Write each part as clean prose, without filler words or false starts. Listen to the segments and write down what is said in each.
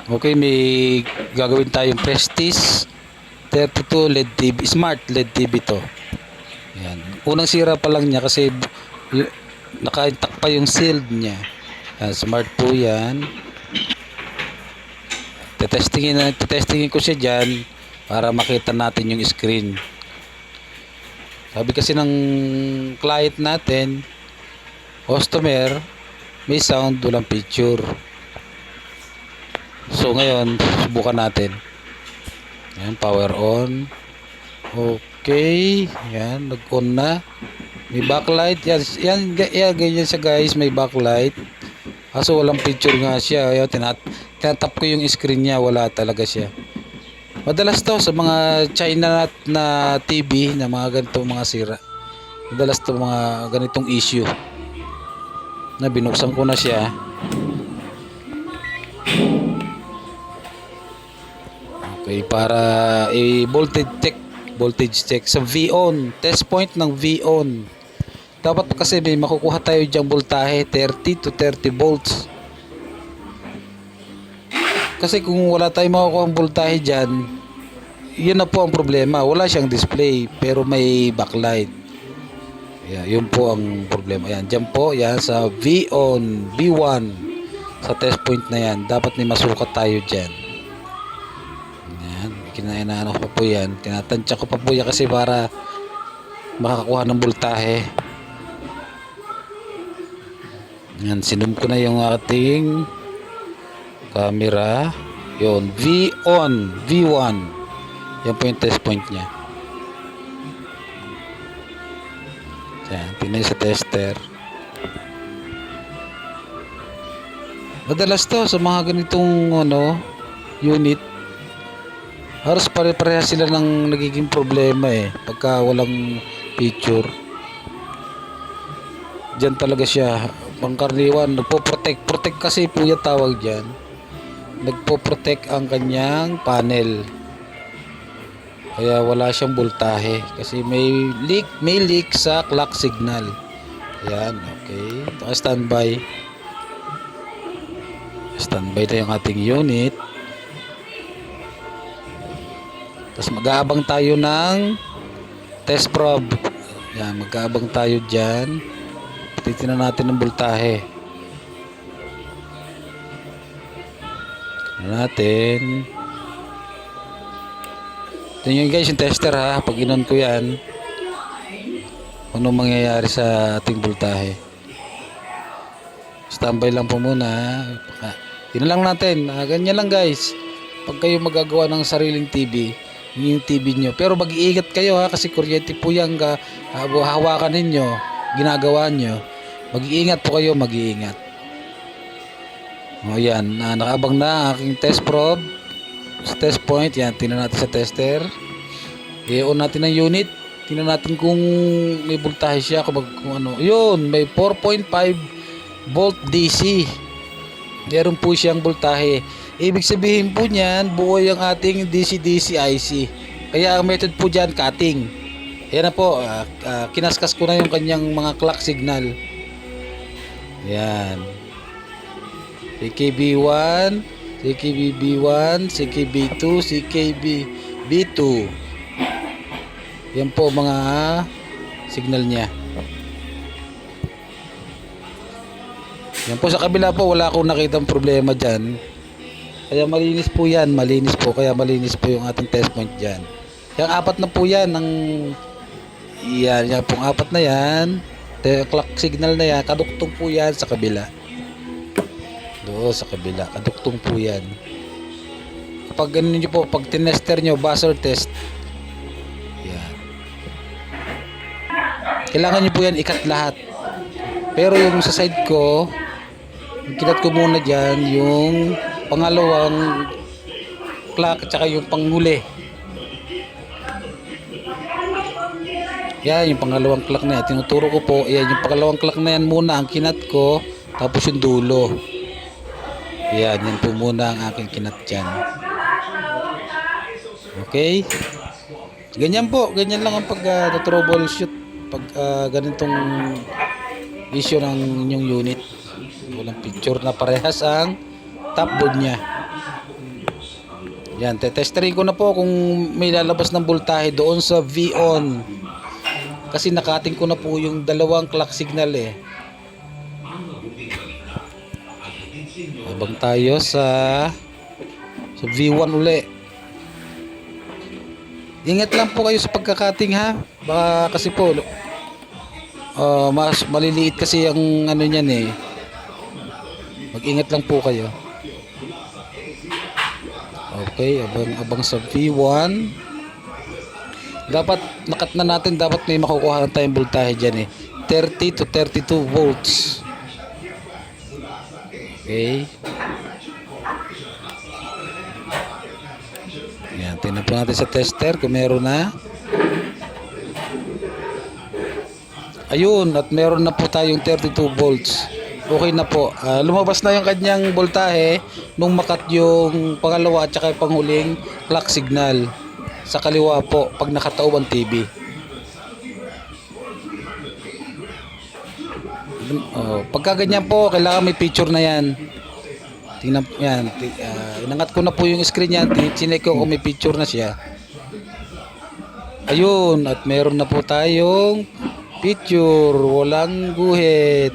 Okay, may gagawin tayong Prestige 32 LED TV, Smart LED TV to. Yan. Unang sira pa lang niya kasi naka-intact pa yung shield niya. Yan, smart po yan. Tetestingin ko siya dyan para makita natin yung screen. Sabi kasi ng client natin, customer, may sound, walang picture. So ngayon, subukan natin. Yan, power on. Okay, yan, nag-on na. May backlight. Yan, ganyan siya guys, may backlight. Kaso walang picture nga siya. Ayan, tinatap ko yung screen niya, wala talaga siya. Madalas to sa mga China na TV na mga ganitong mga sira. Madalas to mga ganitong issue. Na binuksan ko na siya. Okay, para voltage check sa V-on, test point ng V-on. Dapat kasi may makukuha tayo diyang voltahe 30 to 30 volts. Kasi kung wala tayong makukuha ang voltahe dyan, yun na po ang problema. Wala siyang display pero may backlight. Yeah, yun po ang problema. Ayan, dyan po, yan sa V-on, V1, sa test point na yan. Dapat may masukat tayo dyan. Yan, kinainaan ko pa po yan. Tinatansya ko pa po yan kasi para makakuha ng voltahe. Yan, sinum ko na yung ating camera. Yun, V-on, V1. Yan po yung test point niya. Yan, tingnan sa tester. Madalas to sa mga ganitong unit. Halos pare-parehas sila ng nagiging problema pagka walang picture. Diyan talaga siya, pangkaraniwan, protect kasi po yung tawag diyan. Nagpo-protect ang kanyang panel. Kaya wala siyang voltahe kasi may leak sa clock signal. Ayan, okay. Standby. Standby na yung ating unit. Tapos mag-aabang tayo ng test probe. Yan, mag-aabang tayo dyan. Titignan natin ng voltahe. Tignan natin. Tingnan guys yung tester ha. Pag inon ko yan, anong mangyayari sa ating voltahe. Standby lang po muna. Tingnan lang natin. Ganyan lang guys. Pag kayo magagawa ng sariling TV, yung TV nyo. Pero mag-iingat kayo ha, kasi kuryente po yan hawakan ninyo, ginagawa nyo. Mag-iingat po kayo, mag-iingat. O yan, nakaabang na aking test probe sa test point. Yan, tingnan natin sa tester. I-on natin ang unit. Tingnan natin kung may voltahe siya, kung ano. Yun, may 4.5 volt DC. Meron po siyang voltahe. Ibig sabihin po niyan, buo yung ating DC-DC IC. Kaya ang method po dyan, cutting. Ayan na po, kinaskas ko na yung kanyang mga clock signal. Ayan. CKB1, CKBB1, CKB2, CKBB2. Yan po mga signal niya. Yan po sa kabila po, wala akong nakitang problema dyan. Kaya malinis po yan, malinis po. Kaya malinis po yung ating test point dyan. Yung apat na po yan, yan pong apat na yan, clock signal na yan, kaduktong po yan sa kabila. Doon sa kabila, kaduktong po yan. Kapag ganun nyo po, pag tinester nyo, buzzer test, yan. Kailangan nyo po yan ikat lahat. Pero yung sa side ko, kinat ko muna dyan yung pangalawang clock at saka yung panghuli. Yan yung pangalawang clock na yan. Tinuturo ko po, yan yung pangalawang clock na yan muna ang kinat ko, tapos yung dulo. Yan po muna ang aking kinat dyan. Okay? Ganyan po, ganyan lang ang pag-troubleshoot pag ganitong issue ng inyong unit. Walang picture na parehas ang top board niya. Yan, tetesterin ko na po kung may lalabas ng voltahe doon sa V-on. Kasi nakating ko na po yung dalawang clock signal eh. Habang tayo sa V1 uli. Ingat lang po kayo sa pagkakating ha. Baka kasi po mas maliliit kasi ang ano niyan eh. Mag-ingat lang po kayo. Okay, abang sa V1. Dapat nakat na natin, dapat may makukuha na tayong voltahe dyan eh. 30 to 32 volts. Okay. Yan, tingnan po natin sa tester kung meron na. Ayun, at meron na po tayong 32 volts. Okay na po. Lumabas na yung kanyang voltahe nung makat yung pangalawa at saka yung panghuling clock signal. Sa kaliwa po pag nakataob ang TV. Pagka ganyan po, kailangan may picture na yan. Tingnan yan. Inangat ko na po yung screen yan. Chinek ko kung may picture na siya. Ayun, at meron na po tayong picture. Walang guhit.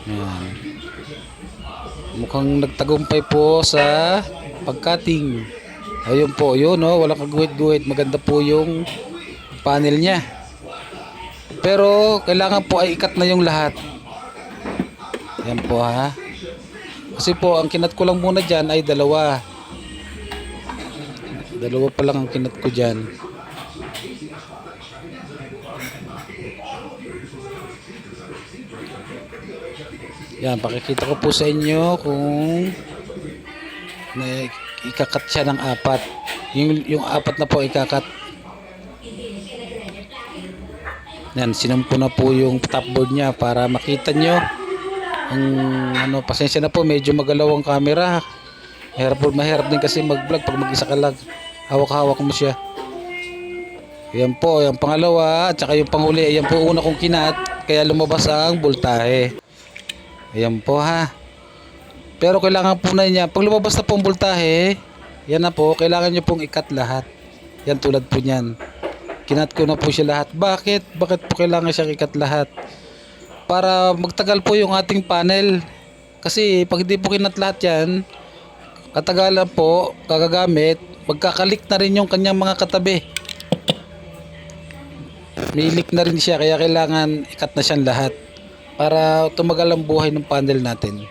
Yan. Mukhang nagtagumpay po sa pagkating. Ayun po, yun oh, walang kaguhit-guhit. Maganda po yung panel niya. Pero kailangan po ay ikat na yung lahat. Yan po ha. Kasi po ang kinat ko lang muna dyan ay dalawa. Dalawa pa lang ang kinat ko dyan. Yan, pakikita ko po sa inyo kung ikakat siya ng apat. Yung apat na po ikakat. Yan, sinampo na po yung top board niya para makita nyo. Ang ano, pasensya na po, medyo magalaw ang camera. Mahirap din kasi mag-vlog pag mag-isa ka lang. Hawak-hawak mo siya. Yan po, yung pangalawa at saka yung panghuli. Yan po una kong kinat, kaya lumabas ang voltahe. Ayan po ha. Pero kailangan po na niya, pag lumabas na po ang voltahe, yan na po, kailangan nyo pong ikat lahat. Yan tulad po niyan. Kinat ko na po siya lahat. Bakit? Bakit po kailangan siya ikat lahat? Para magtagal po yung ating panel. Kasi pag hindi po kinat lahat yan, katagalan po, kagagamit, magkakalik na rin yung kanyang mga katabi. May leak na rin siya, kaya kailangan ikat na siyang lahat. Para tumagal ang buhay ng panel natin.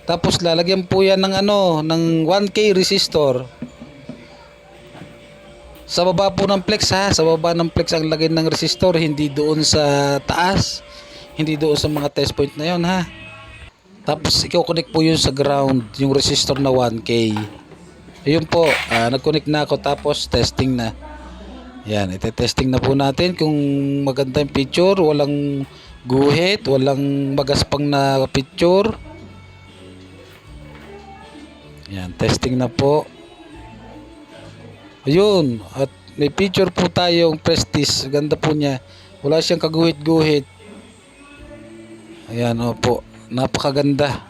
Tapos lalagyan po yan ng ng 1K resistor. Sa baba po ng flex ha, sa baba ng flex ang lagay ng resistor, hindi doon sa taas, hindi doon sa mga test point na yon ha. Tapos i-connect po yun sa ground, yung resistor na 1K. Ayun po, nag-connect na ako tapos testing na. Yan, ite-testing na po natin kung maganda yung picture, walang guhit, walang magaspang na picture. Yan, testing na po. Ayun, at may picture po tayong Prestige. Ganda po niya. Wala siyang kaguhit-guhit. Ayan o po, napakaganda.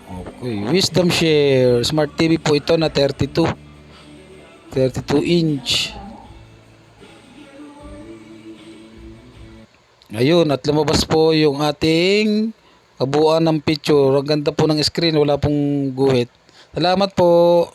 Okay, Wisdom Share Smart TV po ito na 32 inch. Ayun, at lumabas po yung ating kabuuan ng picture. Ang ganda po ng screen, wala pong guhit. Salamat po.